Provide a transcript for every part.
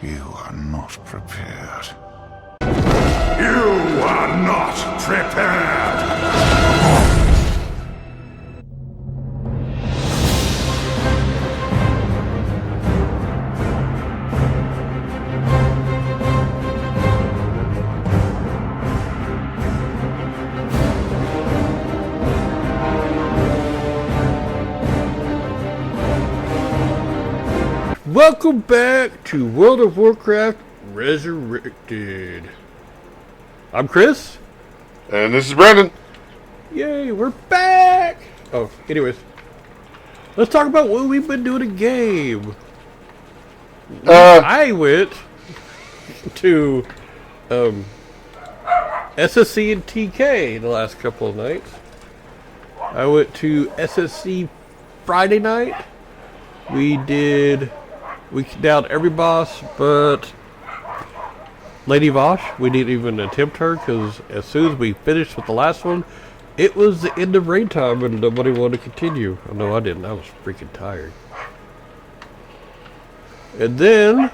You are not prepared. You are not prepared! Welcome back to World of Warcraft Resurrected. I'm Chris. And this is Brandon. Yay, we're back! Oh, anyways. Let's talk about what we've been doing in game. I went to SSC and TK the last couple of nights. I went to SSC Friday night. We downed every boss but Lady Vosh. We didn't even attempt her because as soon as we finished with the last one, it was the end of raid time and nobody wanted to continue. Oh, no, I didn't. I was freaking tired. And then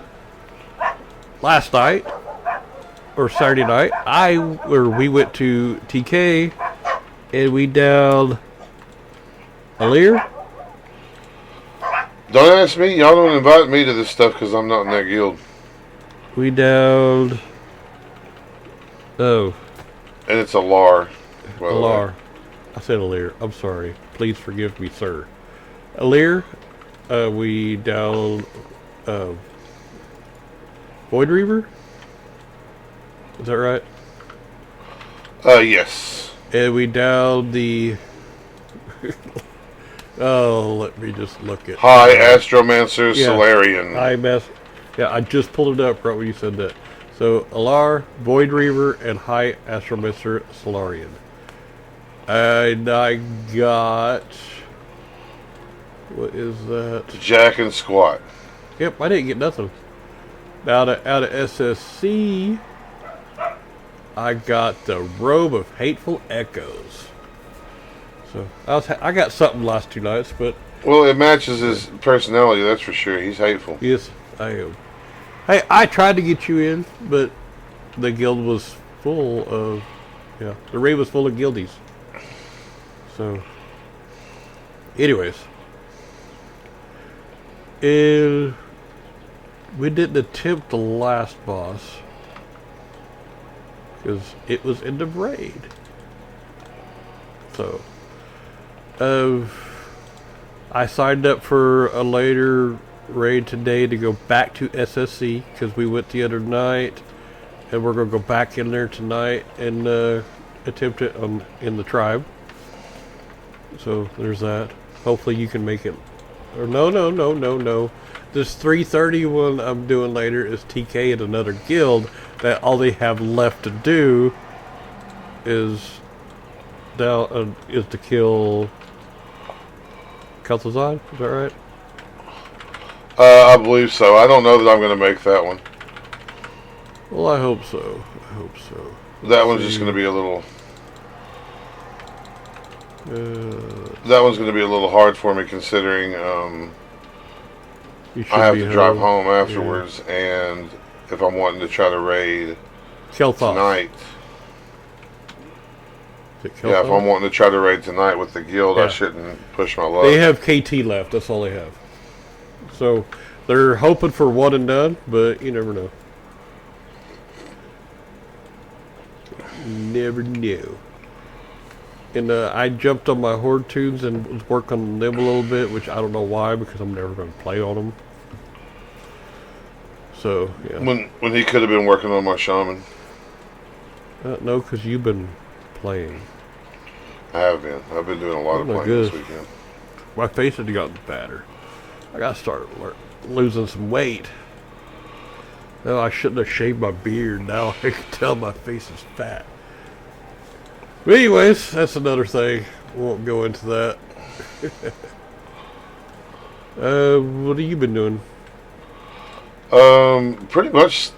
last night, or Saturday night, we went to TK and we downed Alir. Don't ask me. Y'all don't invite me to this stuff because I'm not in that guild. We downed... Oh. And it's Alar. Alar. I said Alir. I'm sorry. Please forgive me, sir. Alir. We downed... Void Reaver? Is that right? Yes. And we downed the... Oh, let me just look at... High Astromancer Solarian. Yeah, I just pulled it up right when you said that. So, Alar, Void Reaver, and High Astromancer Solarian. And I got... What is that? Jack and Squat. Yep, I didn't get nothing. Out of SSC, I got the Robe of Hateful Echoes. So I got something last two nights, but Well, it matches his personality, that's for sure. He's hateful. yes, I am. Hey, I tried to get you in, but the guild was full of, the raid was full of guildies. So, anyways, we didn't attempt the last boss because it was in the raid. So. I signed up for a later raid today to go back to SSC because we went the other night, and we're gonna go back in there tonight and attempt it in the tribe. So there's that. Hopefully you can make it. Or no. This 3:30 one I'm doing later is TK at another guild that all they have left to do is to kill Kel'Thuzad, is that right? I believe so. I don't know that I'm going to make that one. Well, I hope so. That one's just going to be a little... that one's going to be a little hard for me considering I have to drive home afterwards, and if I'm wanting to try to raid tonight... Yeah, if I'm wanting to try to raid tonight with the guild, I shouldn't push my luck. They have KT left, that's all they have. So, they're hoping for one and done, but you never know. Never knew. And I jumped on my Horde tunes and was working on them a little bit, which I don't know why, because I'm never going to play on them. So, yeah. When he could have been working on my shaman. No, because you've been playing. I have been. I've been doing a lot of playing this weekend. My face has gotten fatter. I gotta start losing some weight. No, I shouldn't have shaved my beard. Now I can tell my face is fat. But anyways, that's another thing. Won't go into that. What have you been doing? Pretty much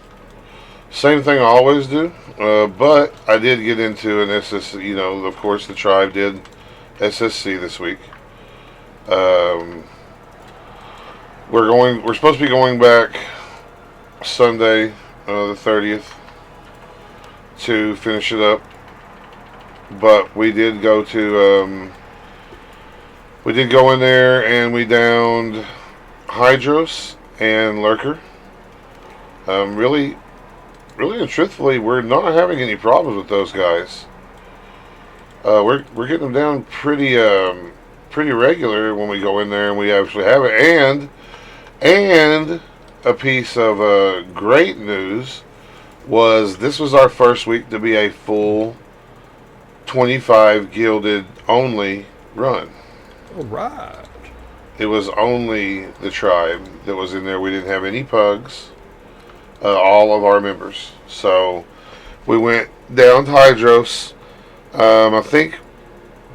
same thing I always do. But I did get into an SSC, of course the tribe did SSC this week. We're supposed to be going back Sunday, the 30th, to finish it up. But we did go to, we did go in there and we downed Hydros and Lurker. Really and truthfully, we're not having any problems with those guys. We're getting them down pretty regular when we go in there and we actually have it. And a piece of great news was this was our first week to be a full 25 gilded only run. All right. It was only the tribe that was in there. We didn't have any pugs. All of our members. So we went down to Hydros. I think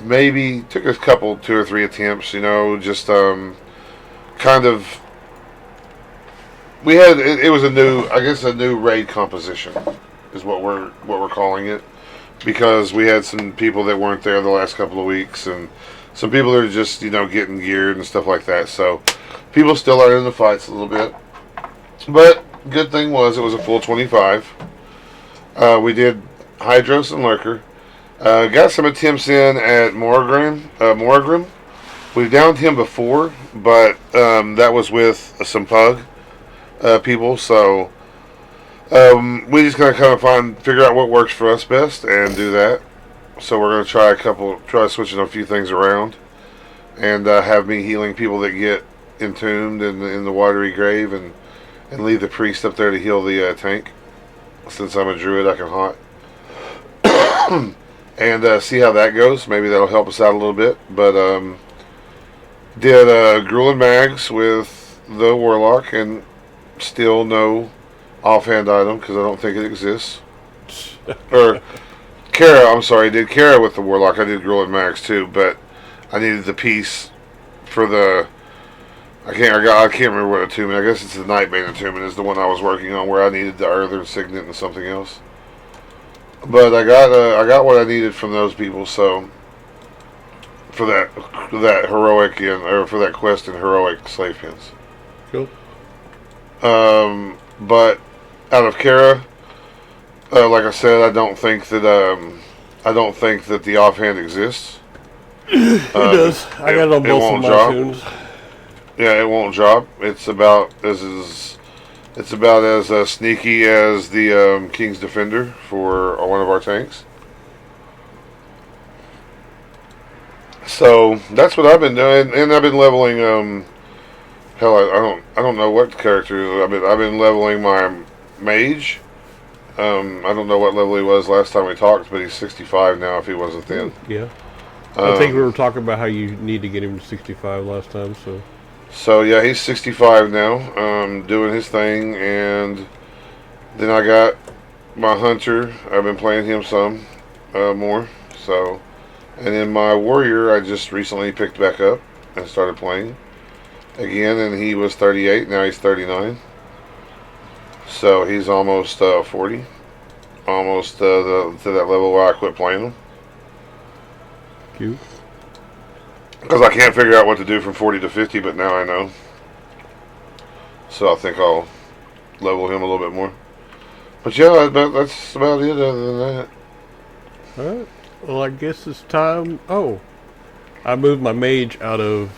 maybe took us a 2 or 3 attempts. Just kind of. We had it was a new raid composition is what we're calling it, because we had some people that weren't there the last couple of weeks and some people that are just getting geared and stuff like that. So people still are in the fights a little bit, but good thing was it was a full 25. We did Hydros and Lurker. Got some attempts in at Morgrim. We've downed him before, but that was with some pug people. So we just gotta kind of figure out what works for us best and do that. So we're gonna try switching a few things around, and have me healing people that get entombed in the watery grave, and leave the priest up there to heal the tank. Since I'm a druid, I can haunt. And see how that goes. Maybe that'll help us out a little bit. But did Gruel and Mags with the Warlock, and still no offhand item because I don't think it exists. Or Kara, I'm sorry, I did Kara with the Warlock. I did Gruel and Mags too, but I needed the piece for the. I can't remember what attunement. I guess it's the Nightbane attunement is the one I was working on, where I needed the Earther Signet and something else. But I got what I needed from those people. So for that heroic or for that quest in heroic slave pins. Cool. But out of Kara, like I said, I don't think that the offhand exists. It does. I got it on both of my tunes. Yeah, it won't drop. It's about as sneaky as the King's Defender for one of our tanks. So that's what I've been doing, and I've been leveling. Hell, I don't know what character. I've been leveling my mage. I don't know what level he was last time we talked, but he's 65 now. If he wasn't then. Yeah. I think we were talking about how you need to get him to 65 last time. So yeah, he's 65 now, doing his thing, and then I got my hunter. I've been playing him some more. So, and then my warrior I just recently picked back up and started playing again, and he was 38. Now he's 39. So he's almost 40, almost to that level where I quit playing him. Cute. Because I can't figure out what to do from 40 to 50, but now I know. So I think I'll level him a little bit more. But yeah, that's about it other than that. Alright. Well, I guess it's time. Oh. I moved my mage out of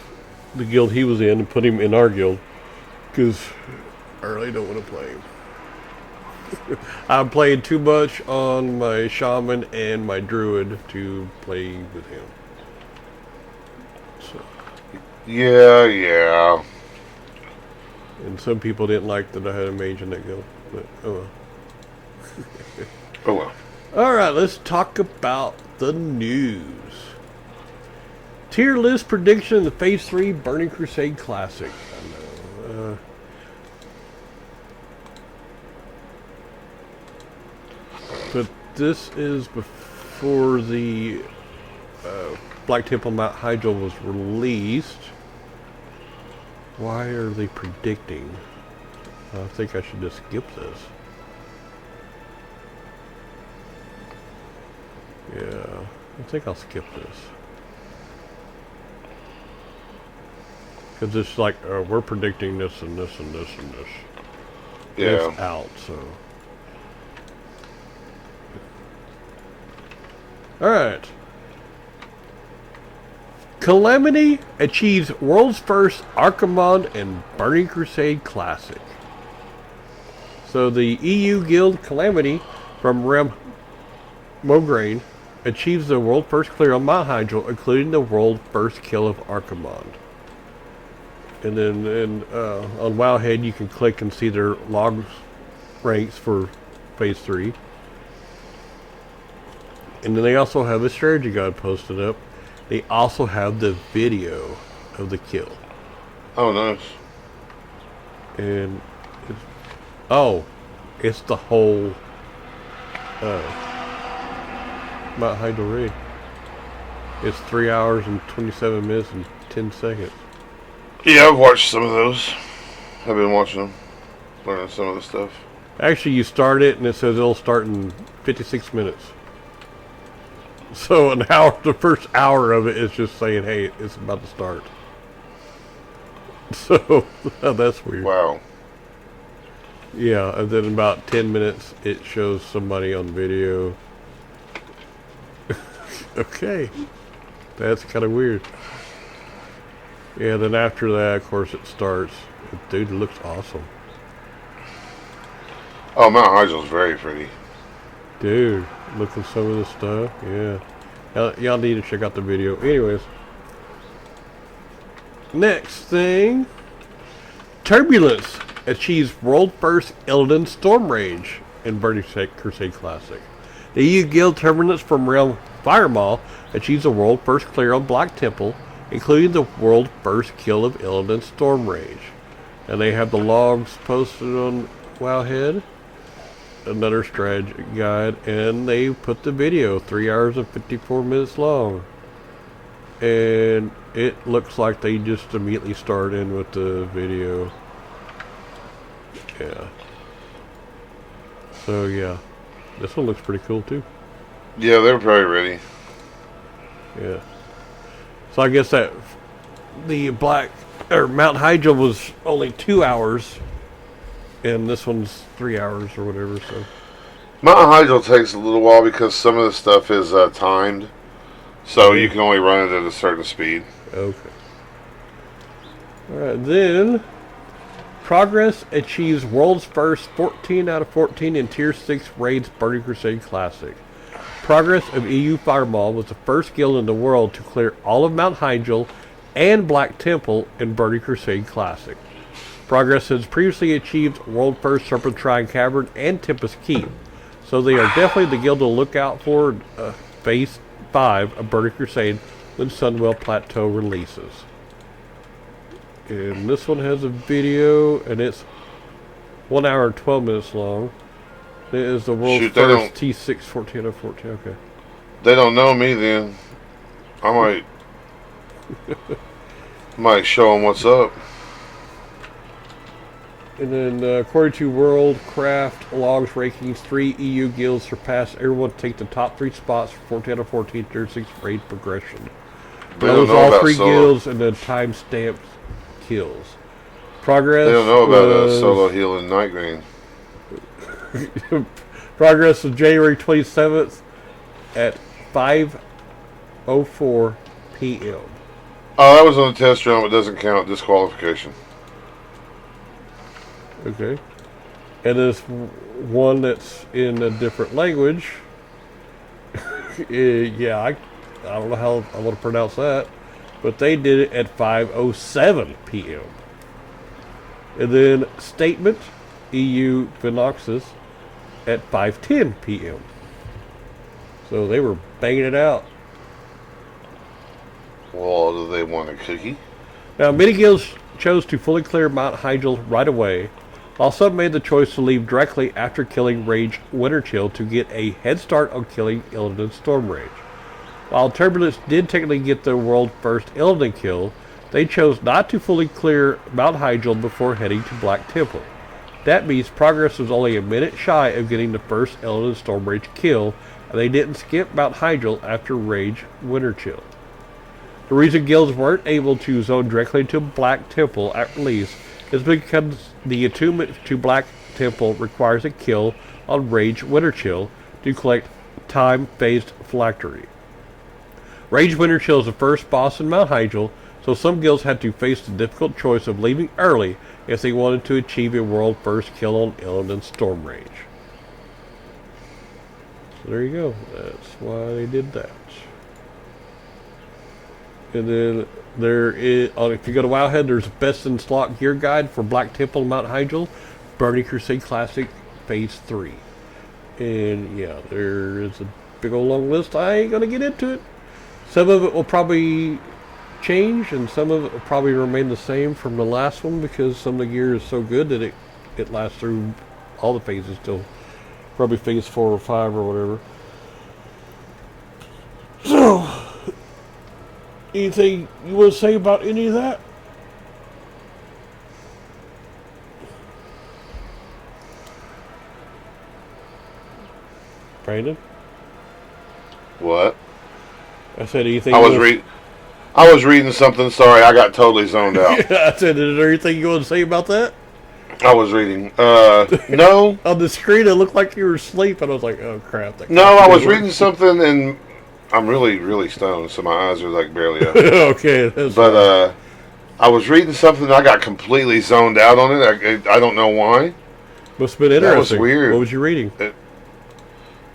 the guild he was in and put him in our guild. Because I really don't want to play him. I played too much on my shaman and my druid to play with him. Yeah. And some people didn't like that I had a mage in that guild. But, oh well. Oh well. Alright, let's talk about the news. Tier list prediction of the Phase 3 Burning Crusade Classic. I know. But this is before the Black Temple Mount Hydro was released. Why are they predicting? I think I should just skip this. Yeah, I think I'll skip this. Because it's like, we're predicting this and this and this and this. Yeah. It's out, so. Alright. Calamity achieves world's first Archimonde and Burning Crusade Classic. So the EU Guild Calamity from Realm Mograine achieves the world first clear on Mount Hyjal, including the world first kill of Archimonde. And then on Wowhead you can click and see their logs ranks for Phase 3. And then they also have a strategy guide posted up. They also have the video of the kill. Oh, nice. And it's the whole Mount Hyjal raid. It's 3 hours and 27 minutes and 10 seconds. Yeah, I've watched some of those. I've been watching them, learning some of the stuff. Actually, you start it and it says it'll start in 56 minutes. So an hour, the first hour of it is just saying, hey, it's about to start. So, that's weird. Wow. Yeah, and then in about 10 minutes, it shows somebody on video. Okay. That's kind of weird. Yeah, then after that, of course, it starts. Dude, it looks awesome. Oh, Mount Hyjal's very pretty. Dude, look at some of the stuff. Yeah. Y'all need to check out the video. Anyways. Next thing. Turbulence achieves world first Illidan Storm Rage in Burning Crusade Classic. The EU Guild Turbulence from Realm Firemaw achieves a world first clear on Black Temple, including the world first kill of Illidan Storm Rage. And they have the logs posted on Wowhead. Another strategy guide, and they put the video 3 hours and 54 minutes long, and it looks like they just immediately start in with the video. Yeah, so yeah, this one looks pretty cool too. Yeah, they're probably ready. Yeah, so I guess that the Mount Hyjal was only 2 hours. And this one's 3 hours or whatever, so. Mount Hyjal takes a little while because some of the stuff is timed. So you can only run it at a certain speed. Okay. Alright, then. Progress achieves world's first 14 out of 14 in Tier 6 Raids Burning Crusade Classic. Progress of EU Firemaw was the first guild in the world to clear all of Mount Hyjal and Black Temple in Burning Crusade Classic. Progress has previously achieved world first Serpentine Cavern and Tempest Keep, so they are definitely the guild to look out for Phase 5 of Burning Crusade when Sunwell Plateau releases. And this one has a video, and it's 1 hour and 12 minutes long. It is the world's first T6 14 of 14. Okay. They don't know me then. I might show them what's up. And then, according to Worldcraft Logs Rankings, 3 EU guilds surpassed everyone to take the top 3 spots for 14 out of 14 Tier 6 raid progression. That was all 3 guilds and the time-stamped kills. Progress. They don't know about solo healing Night Green. Progress was January 27th at 5:04 p.m. Oh, that was on the test run. It doesn't count. Disqualification. Okay. And there's one that's in a different language. Yeah, I don't know how I want to pronounce that. But they did it at 5:07 p.m. And then Statement, EU Phenoxus, at 5:10 p.m. So they were banging it out. Well, do they want a cookie? Now, many guilds chose to fully clear Mount Hyjal right away, while some made the choice to leave directly after killing Rage Winterchill to get a head start on killing Illidan Stormrage. While Turbulence did technically get the world first Illidan kill, they chose not to fully clear Mount Hyjal before heading to Black Temple. That means Progress was only a minute shy of getting the first Illidan Stormrage kill, and they didn't skip Mount Hyjal after Rage Winterchill. The reason guilds weren't able to zone directly to Black Temple at release is because the attunement to Black Temple requires a kill on Rage Winterchill to collect time-phased phylactery. Rage Winterchill is the first boss in Mount Hyjal, so some guilds had to face the difficult choice of leaving early if they wanted to achieve a world first kill on Illidan Storm Rage. So there you go. That's why they did that. And then there is, if you go to Wowhead, there's a best in slot gear guide for Black Temple and Mount Hyjal, Burning Crusade Classic Phase 3. And yeah, there is a big old long list. I ain't gonna get into it. Some of it will probably change, and some of it will probably remain the same from the last one because some of the gear is so good that it lasts through all the phases till probably phase 4 or 5 or whatever. So, anything you want to say about any of that? Brandon? What? I said anything. I was reading something. Sorry, I got totally zoned out. Yeah, I said, is there anything you want to say about that? I was reading. No. On the screen, it looked like you were asleep, and I was like, oh crap. No, I was reading something, and I'm really, really stoned, so my eyes are like barely open. Okay. But I was reading something, and I got completely zoned out on it. I don't know why. Must have been interesting. That was weird. What was you reading?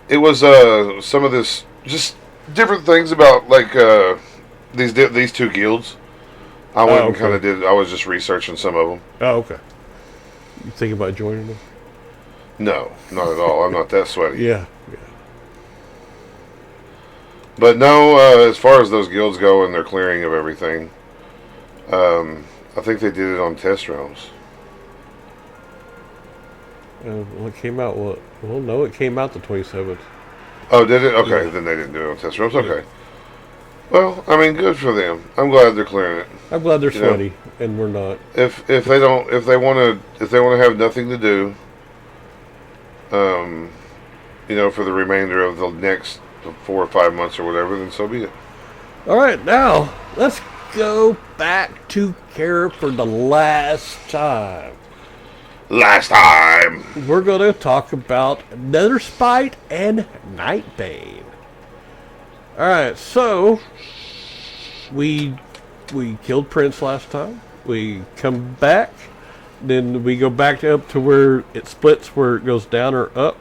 It was some of this, just different things about like these two guilds. I went and kind of did. I was just researching some of them. Oh, okay. You thinking about joining them? No, not at all. I'm not that sweaty. Yeah. But no, as far as those guilds go and their clearing of everything, I think they did it on test realms. Well, it came out what? Well, no, it came out the 27th. Oh, did it? Okay, then they didn't do it on test realms. Okay. Well, I mean, good for them. I'm glad they're clearing it. I'm glad they're sweaty, and we're not. If they want to have nothing to do, for the remainder of the next 4 or 5 months or whatever, then so be it. All right, now let's go back to Kara for the last time. Last time, we're going to talk about Netherspite and Nightbane. All right, so we killed Prince last time. We come back, then we go back up to where it splits, where it goes down or up.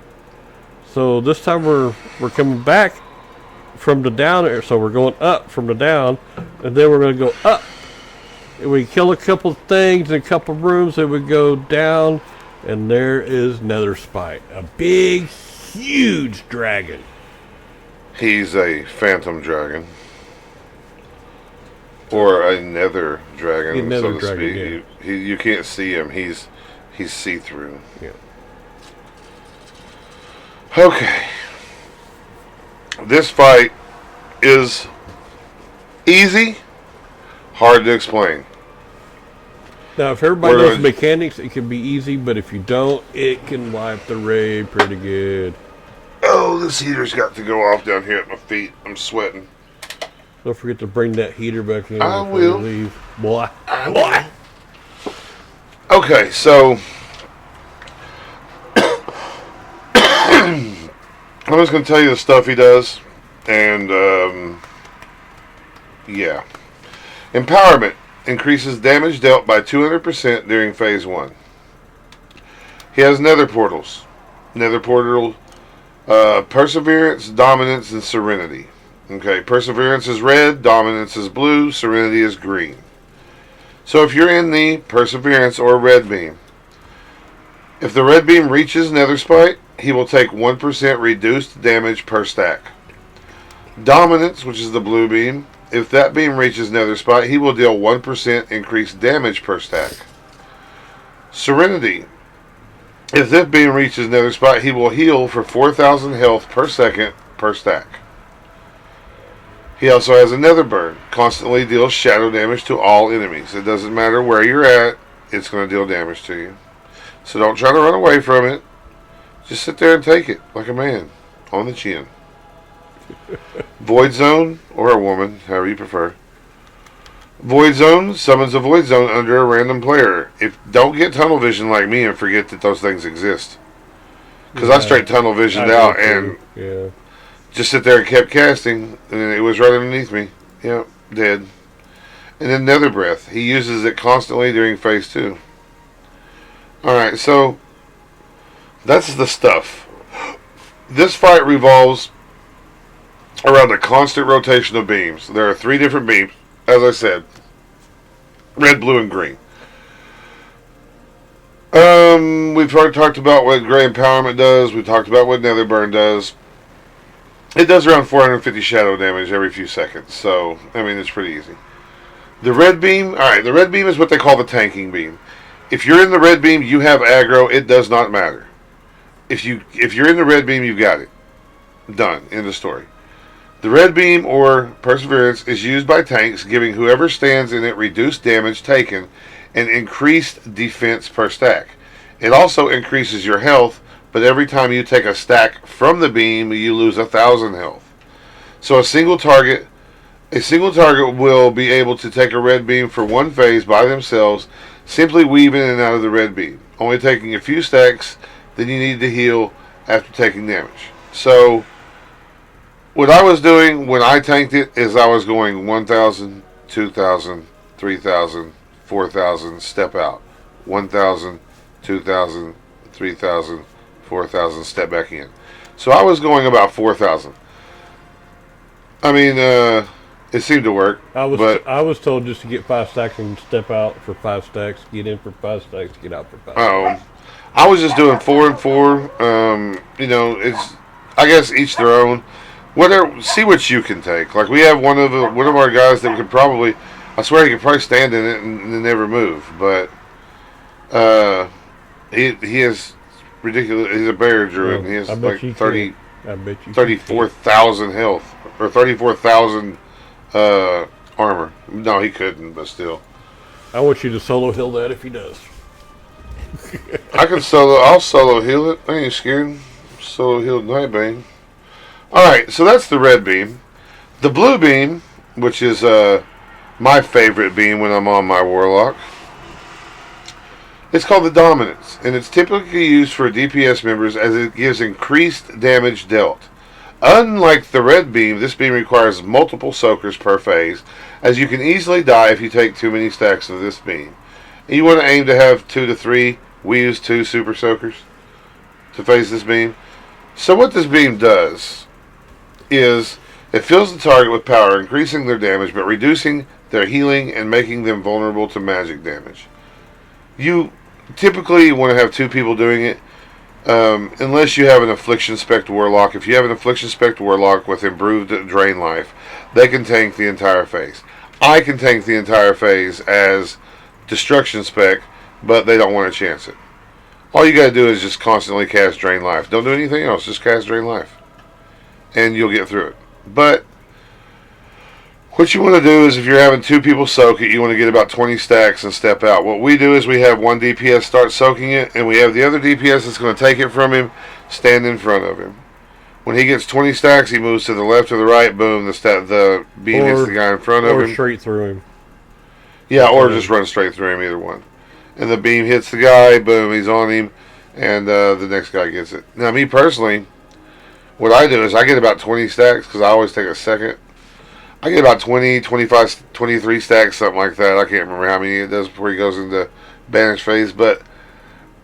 So this time we're coming back from the down, so we're going up from the down, and then we're going to go up. And we kill a couple of things in a couple of rooms, and we go down, and there is Netherspite, a big, huge dragon. He's a phantom dragon. Or a nether dragon, so to speak. Yeah. You can't see him. He's see-through. Yeah. Okay. This fight is easy, hard to explain. Now, if everybody knows the mechanics, it can be easy, but if you don't, it can wipe the raid pretty good. Oh, this heater's got to go off down here at my feet. I'm sweating. Don't forget to bring that heater back in I before will. you leave. Boy. Boy. Okay, so I'm just going to tell you the stuff he does. And, yeah. Empowerment increases damage dealt by 200% during phase 1. He has nether portals. Nether portal, perseverance, dominance, and serenity. Okay, perseverance is red, dominance is blue, serenity is green. So if you're in the perseverance or red beam, if the red beam reaches Netherspite, he will take 1% reduced damage per stack. Dominance, which is the blue beam, if that beam reaches Netherspite, he will deal 1% increased damage per stack. Serenity, if this beam reaches Netherspite, he will heal for 4,000 health per second per stack. He also has a nether burn. Constantly deals shadow damage to all enemies. It doesn't matter where you're at, it's going to deal damage to you. So don't try to run away from it. Just sit there and take it like a man on the chin. Void Zone, or a woman, however you prefer. Void Zone summons a Void Zone under a random player. Don't get tunnel vision like me and forget that those things exist. Because I straight tunnel visioned out and just sit there and kept casting, and it was right underneath me. Yep, dead. And then Nether Breath. He uses it constantly during phase 2. Alright, so that's the stuff. This fight revolves around a constant rotation of beams. There are 3 different beams, as I said. Red, blue, and green. We've already talked about what Gray Empowerment does. We've talked about what Nether Burn does. It does around 450 shadow damage every few seconds. So, I mean, it's pretty easy. The red beam, alright, the red beam is what they call the tanking beam. If you're in the red beam, you have aggro. It does not matter. If you're in the red beam, you've got it. Done. End of story. The red beam, or Perseverance, is used by tanks, giving whoever stands in it reduced damage taken and increased defense per stack. It also increases your health, but every time you take a stack from the beam, you lose 1,000 health. So a single target will be able to take a red beam for one phase by themselves, simply weave in and out of the red beam, only taking a few stacks. Then you need to heal after taking damage. So what I was doing when I tanked it is I was going 1,000, 2,000, 3,000, 4,000, step out. 1,000, 2,000, 3,000, 4,000, step back in. So I was going about 4,000. I mean, it seemed to work. I was told just to get 5 stacks and step out for 5 stacks, get in for 5 stacks, get out for 5 stacks. I was just doing 4 and 4. It's, I guess, each their own. Whatever. See what you can take. Like we have one of our guys that could probably, I swear he could probably stand in it and never move. But he is ridiculous. He's a bear druid. He has like 34,000 health or 34,000 armor. No, he couldn't, but still. I want you to solo heal that if he does. I'll solo heal it. I ain't scared. Solo healed Nightbane. Alright, so that's the red beam. The blue beam, which is my favorite beam when I'm on my Warlock, it's called the Dominance, and it's typically used for DPS members as it gives increased damage dealt. Unlike the red beam, this beam requires multiple soakers per phase, as you can easily die if you take too many stacks of this beam. You want to aim to have 2 to 3. We use 2 super soakers to phase this beam. So what this beam does is it fills the target with power, increasing their damage but reducing their healing and making them vulnerable to magic damage. You typically want to have 2 people doing it, unless you have an Affliction Spect Warlock. If you have an Affliction Spect Warlock with improved Drain Life, they can tank the entire phase. I can tank the entire phase as Destruction Spec, but they don't want to chance it. All you gotta do is just constantly cast Drain Life. Don't do anything else, just cast Drain Life. And you'll get through it. But what you want to do is if you're having 2 people soak it, you want to get about 20 stacks and step out. What we do is we have one DPS start soaking it, and we have the other DPS that's going to take it from him, stand in front of him. When he gets 20 stacks, he moves to the left or the right, boom, the beam hits the guy in front of him. Or straight through him. Yeah, or just run straight through him, either one. And the beam hits the guy, boom, he's on him, and the next guy gets it. Now, me personally, what I do is I get about 20 stacks, because I always take a second. I get about 20, 25, 23 stacks, something like that. I can't remember how many it does before he goes into Banish phase, but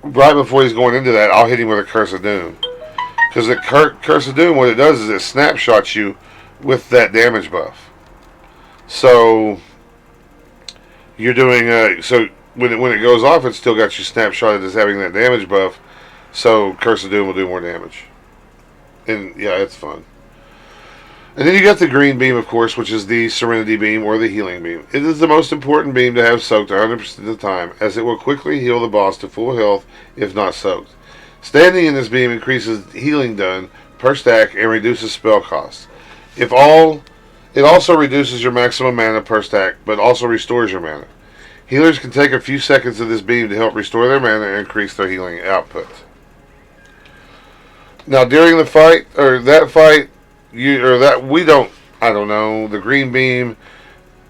right before he's going into that, I'll hit him with a Curse of Doom. Because the Curse of Doom, what it does is it snapshots you with that damage buff. So you're doing so when it goes off, it's still got you snapshotted as having that damage buff. So Curse of Doom will do more damage, and yeah, it's fun. And then you got the green beam, of course, which is the Serenity beam or the healing beam. It is the most important beam to have soaked 100% of the time, as it will quickly heal the boss to full health if not soaked. Standing in this beam increases healing done per stack and reduces spell costs. It also reduces your maximum mana per stack, but also restores your mana. Healers can take a few seconds of this beam to help restore their mana and increase their healing output. Now, during the fight, or that fight, I don't know, the green beam,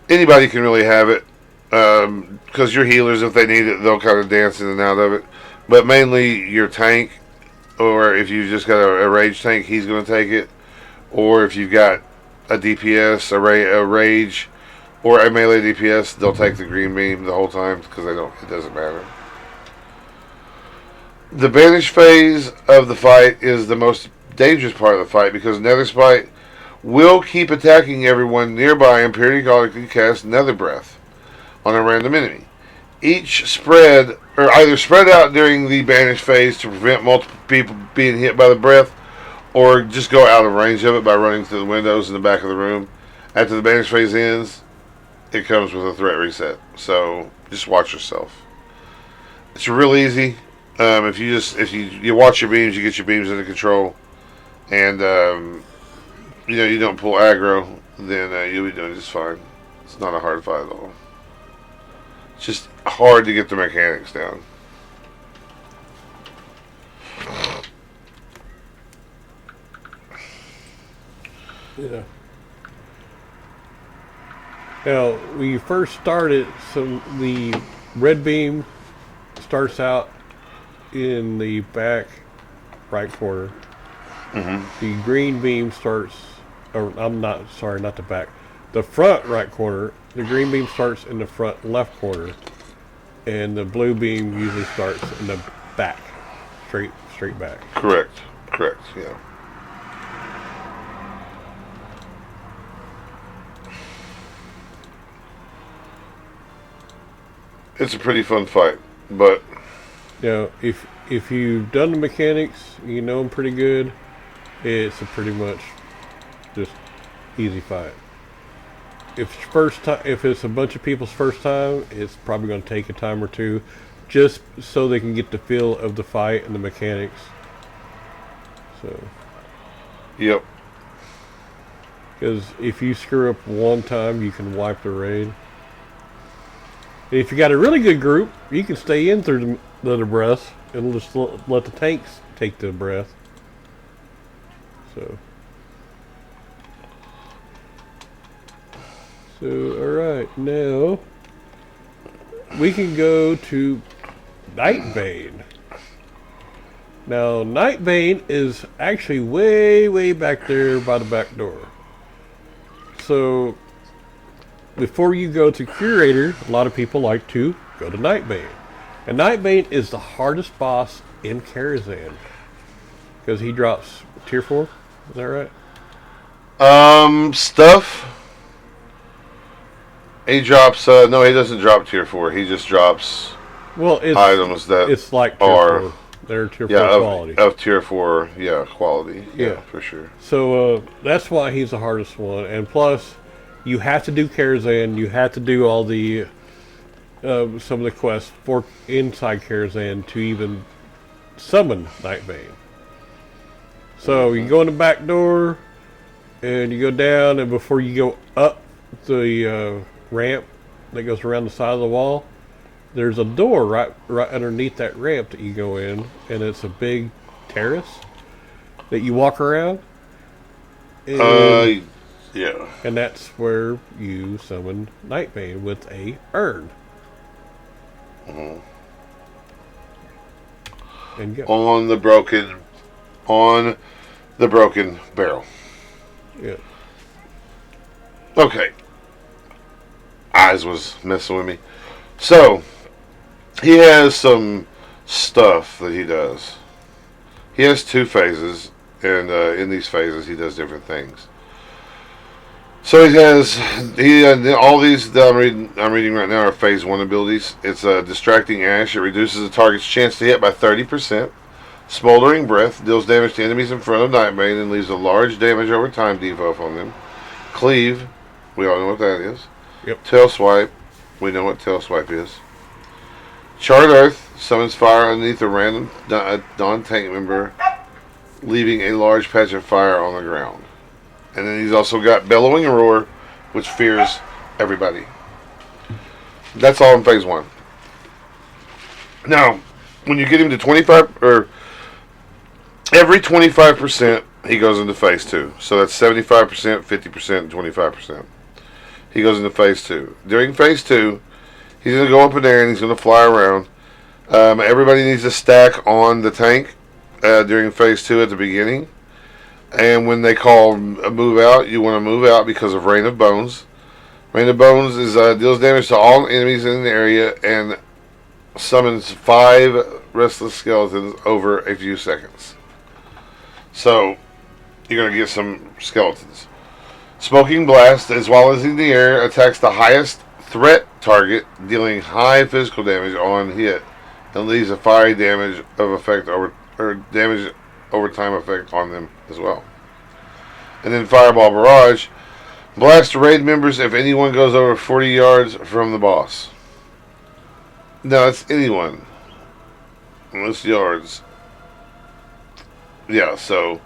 anybody can really have it. Because your healers, if they need it, they'll kind of dance in and out of it. But mainly your tank, or if you've just got a rage tank, he's going to take it. Or if you've got a DPS, a rage, or a melee DPS, they'll take the green beam the whole time because it doesn't matter. The banish phase of the fight is the most dangerous part of the fight because Nether Spite will keep attacking everyone nearby and periodically cast Nether Breath on a random enemy. Each either spread out during the banish phase to prevent multiple people being hit by the breath, or just go out of range of it by running through the windows in the back of the room. After the banish phase ends, it comes with a threat reset. So just watch yourself. It's real easy. If you watch your beams, you get your beams under control, and you don't pull aggro, then you'll be doing just fine. It's not a hard fight at all. It's just hard to get the mechanics down. Yeah. Now, when you first started, the red beam starts out in the back right corner. Mm-hmm. The green beam starts, not the back. The front right corner, the green beam starts in the front left corner. And the blue beam usually starts in the back, straight back. Correct, yeah. It's a pretty fun fight, but if you've done the mechanics, you know them pretty good. It's a pretty much just easy fight. If it's a bunch of people's first time, it's probably going to take a time or two, just so they can get the feel of the fight and the mechanics. So. Yep. Because if you screw up one time, you can wipe the raid. If you got a really good group, you can stay in through the breath and just let the tanks take the breath. So alright, now we can go to Nightbane. Now, Nightbane is actually way back there by the back door. So before you go to Curator, a lot of people like to go to Nightbane. And Nightbane is the hardest boss in Karazhan. Because he drops tier 4, is that right? Stuff. He drops, no, he doesn't drop tier 4. He just drops items that it's like tier 4. They're tier 4 quality. Of tier 4, quality. Yeah, for sure. So that's why he's the hardest one. And plus, you have to do Karazhan. You have to do all the some of the quests for inside Karazhan to even summon Nightbane. So you go in the back door, and you go down, and before you go up the ramp that goes around the side of the wall, there's a door right underneath that ramp that you go in, and it's a big terrace that you walk around. And, yeah. And that's where you summon Nightbane with a urn. Mm-hmm. And go. On the broken barrel. Yeah. Okay. Eyes was messing with me. So, he has some stuff that he does. He has 2 phases, and in these phases he does different things. So all these that I'm reading right now are phase 1 abilities. It's Distracting Ash. It reduces the target's chance to hit by 30%. Smoldering Breath deals damage to enemies in front of Nightbane and leaves a large damage over time debuff on them. Cleave, we all know what that is. Yep. Tail Swipe, we know what Tail Swipe is. Charred Earth summons fire underneath a random non-tank member, leaving a large patch of fire on the ground. And then he's also got Bellowing Roar, which fears everybody. That's all in phase 1. Now, when you get him to 25, or every 25%, he goes into phase 2. So that's 75%, 50%, and 25%. he goes into phase 2. During phase 2, he's going to go up in there and he's going to fly around. Everybody needs to stack on the tank during phase 2 at the beginning. And when they call a move out, you want to move out because of Rain of Bones. Rain of Bones deals damage to all enemies in the area and summons 5 restless skeletons over a few seconds. So, you're going to get some skeletons. Smoking Blast, as well as in the air, attacks the highest threat target, dealing high physical damage on hit, and leaves a fiery damage of effect damage over time effect on them as well. And then Fireball Barrage, blast raid members if anyone goes over 40 yards from the boss. No, it's anyone. Unless yards. Yeah, so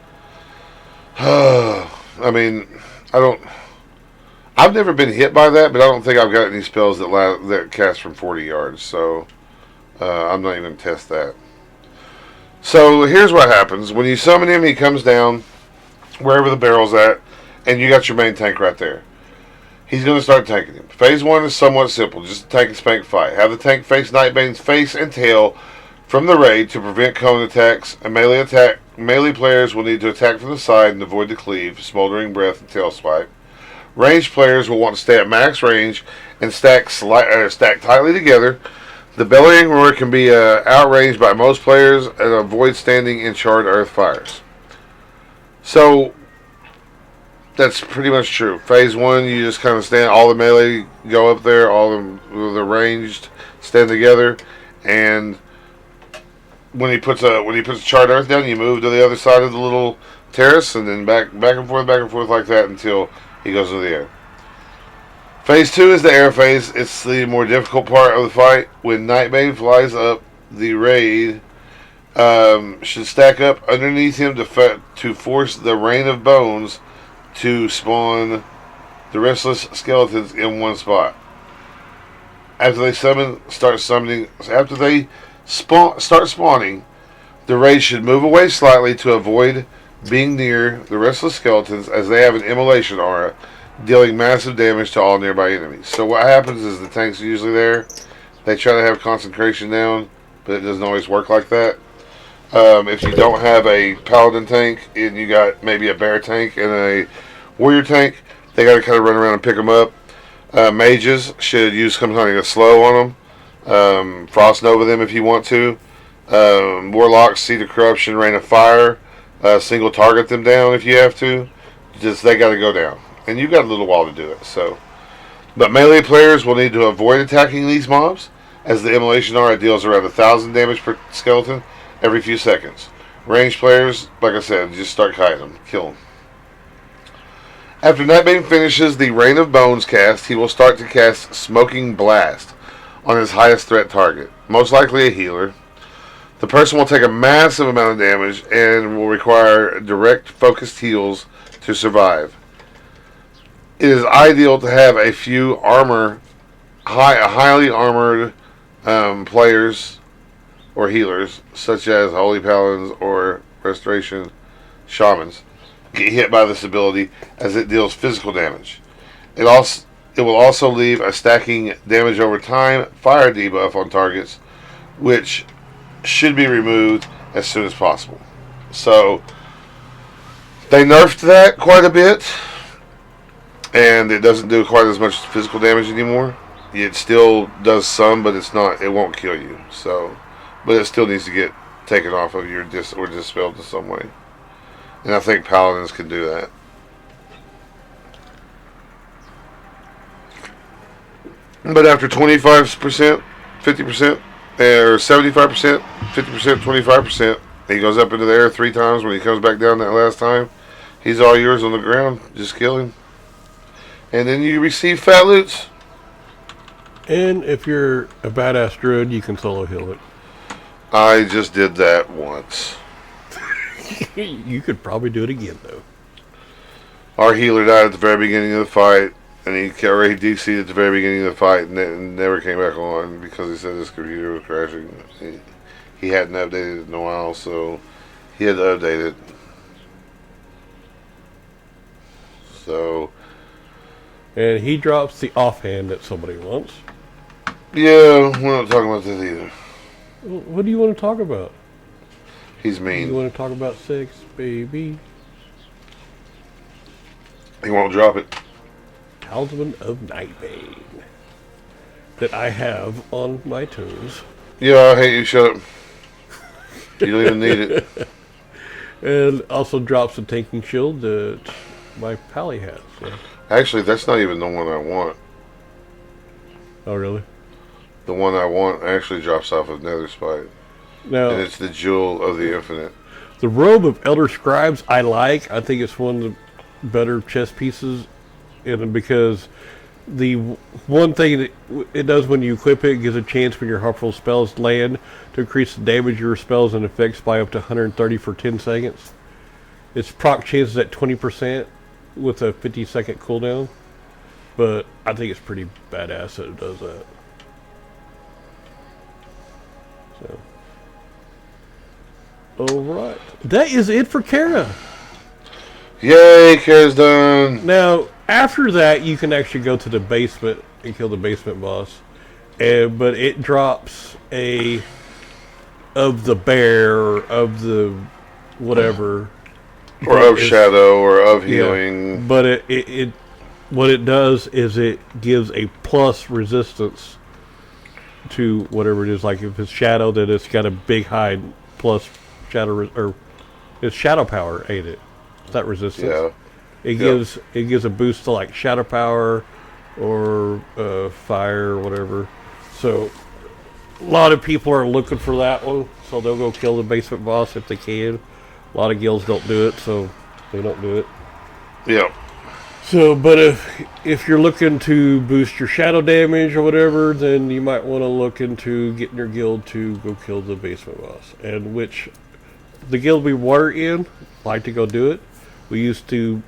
I mean, I've never been hit by that, but I don't think I've got any spells that cast from 40 yards, so I'm not even going to test that. So here's what happens. When you summon him, he comes down wherever the barrel's at, and you got your main tank right there. He's going to start tanking him. Phase 1 is somewhat simple, just a tank and spank fight. Have the tank face Nightbane's face and tail from the raid to prevent cone attacks. A melee players will need to attack from the side and avoid the cleave, smoldering breath, and tail swipe. Ranged players will want to stay at max range and stack tightly together. The Bellying Roar can be outranged by most players and avoid standing in charred earth fires. So, that's pretty much true. Phase 1, you just kind of stand, all the melee go up there, all the ranged stand together, and when he puts a charred earth down, you move to the other side of the little terrace, and then back and forth like that until he goes into the air. Phase 2 is the air phase. It's the more difficult part of the fight. When Nightbane flies up, the raid should stack up underneath him to force the Rain of Bones to spawn the restless skeletons in one spot. After they start spawning, the raid should move away slightly to avoid being near the restless skeletons, as they have an immolation aura, dealing massive damage to all nearby enemies. So what happens is the tanks are usually there. They try to have concentration down, but it doesn't always work like that. If you don't have a paladin tank and you got maybe a bear tank and a warrior tank, they got to kind of run around and pick them up. Mages should use some kind of slow on them. Frost Nova them if you want to. Warlocks, Seed of Corruption, Rain of Fire. Single target them down if you have to. Just they got to go down. And you've got a little while to do it. But melee players will need to avoid attacking these mobs, as the Immolation Aura deals around 1,000 damage per skeleton every few seconds. Ranged players, like I said, just start kiting them. Kill them. After Nightbane finishes the Rain of Bones cast, he will start to cast Smoking Blast on his highest threat target, most likely a healer. The person will take a massive amount of damage and will require direct focused heals to survive. It is ideal to have a few highly armored players or healers, such as Holy Paladins or Restoration Shamans, get hit by this ability, as it deals physical damage. It will also leave a stacking damage over time fire debuff on targets, which should be removed as soon as possible. So they nerfed that quite a bit, and it doesn't do quite as much physical damage anymore. It still does some, but it won't kill you. So, but it still needs to get taken off of your or dispelled in some way. And I think paladins can do that. But after 25%, 50%, or 75%, 50%, 25%, he goes up into the air 3 times. When he comes back down that last time, he's all yours on the ground. Just kill him. And then you receive fat loots. And if you're a badass druid, you can solo heal it. I just did that once. You could probably do it again, though. Our healer died at the very beginning of the fight, and he already DC'd at the very beginning of the fight, and never came back on because he said his computer was crashing. He hadn't updated it in a while, so he had to update it. So And he drops the offhand that somebody wants. Yeah, we're not talking about this either. What do you want to talk about? He's mean. You want to talk about sex, baby? He won't drop it. Talisman of Nightbane. That I have on my toes. Yeah, I hate you. Shut up. You don't even need it. And also drops a tanking shield that my pally has. So. Actually, that's not even the one I want. Oh, really? The one I want actually drops off of Nether Spite. No. And it's the Jewel of the Infinite. The Robe of Elder Scribes I like. I think it's one of the better chess pieces. And because the one thing that it does when you equip it, gives a chance when your harmful spells land to increase the damage of your spells and effects by up to 130 for 10 seconds. Its proc chances at 20% with a 50-second cooldown. But I think it's pretty badass that it does that. So. Alright. That is it for Kara. Yay, Kara's done. Now, after that, you can actually go to the basement and kill the basement boss. But it drops a... of the bear, of the whatever. Or of shadow, or of healing. Yeah, but it what it does is it gives a plus resistance to whatever it is. Like if it's shadow, then it's got a big hide plus shadow, or it's shadow power, ain't it? It's not resistance. Yeah. It gives a boost to like shadow power or fire or whatever. So a lot of people are looking for that one, so they'll go kill the basement boss if they can. A lot of guilds don't do it, so they don't do it. Yeah. So, but if you're looking to boost your shadow damage or whatever, then you might want to look into getting your guild to go kill the basement boss. And which the guild we were in like to go do it. We used to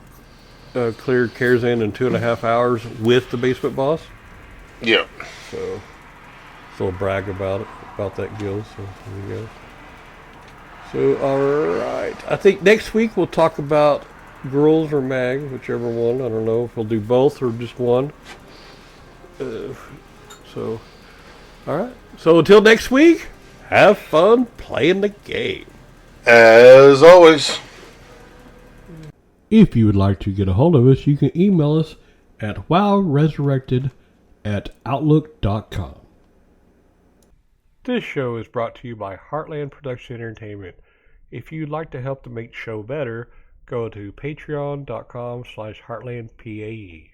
clear Karazhan in 2.5 hours with the basement boss. Yeah. So we'll brag about it, about that guild. So there you go. So, alright. I think next week we'll talk about girls or mag, whichever one. I don't know if we'll do both or just one. So, alright. So until next week, have fun playing the game. As always. If you would like to get a hold of us, you can email us at wowresurrected@outlook.com. This show is brought to you by Heartland Production Entertainment. If you'd like to help to make the show better, go to patreon.com/heartlandpae.